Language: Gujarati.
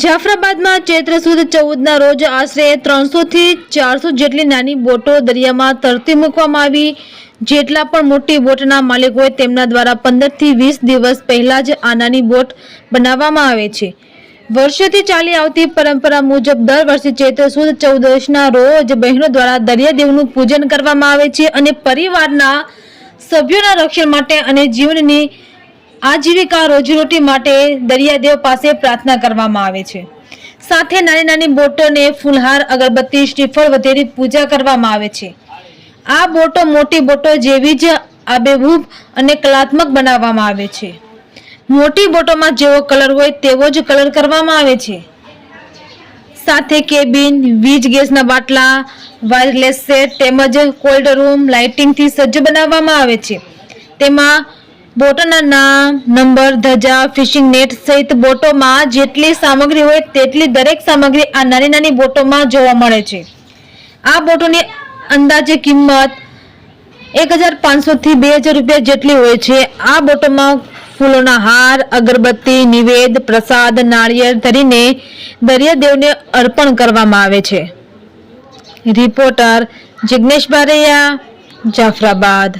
જાફરાબાદમાં ચૈત્ર સુદ 14ના રોજ આશરે 300 થી 400 જેટલી નાની બોટો દરિયામાં તરતી મૂકવામાં આવી। જેટલા પણ મોટી બોટના માલિક હોય તેમના દ્વારા 15 થી 20 દિવસ પહેલા જ આ નાની બોટ બનાવવામાં આવે છે। વર્ષોથી ચાલી આવતી પરંપરા મુજબ દર વર્ષે ચૈત્ર સુદ 14ના રોજ બહેનો દ્વારા દરિયાદેવનું પૂજન કરવામાં આવે છે અને પરિવારના સભ્યોના રક્ષણ માટે અને જીવનની આજીવિકા રોજીરોટી માટે દરિયાદેવ પાસે પ્રાર્થના કરવામાં આવે છે। સાથે નાની નાની બોટોને ફૂલહાર, અગરબત્તી, શ્રીફળ વગેરે પૂજા કરવામાં આવે છે। આ બોટો મોટી બોટો જેવી જ આબેહૂબ અને કલાત્મક બનાવવામાં આવે છે। મોટી બોટોમાં જેવો કલર હોય તેવો જ કલર કરવામાં આવે છે। સાથે કેબિન, વીજ ગેસના બાટલા, વાયરલેસ સેટ તેમજ કોલ્ડ રૂમ લાઇટિંગથી સજ્જ બનાવવામાં આવે છે। તેમાં બોટોના નામ, નંબર, ધજા, ફિશિંગ નેટ સહિત બોટોમાં જેટલી સામગ્રી હોય તેટલી દરેક સામગ્રી આ નાની નાની બોટોમાં જોવા મળે છે। આ બોટોની અંદાજે કિંમત 1500 થી 2000 રૂપિયા જેટલી હોય છે। આ બોટોમાં ફૂલોના હાર, અગરબત્તી, નિવેદ, પ્રસાદ, નાળિયેર ધરીને દરિયાદેવને અર્પણ કરવામાં આવે છે। રિપોર્ટર જિગ્નેશ બારૈયા, જાફરાબાદ।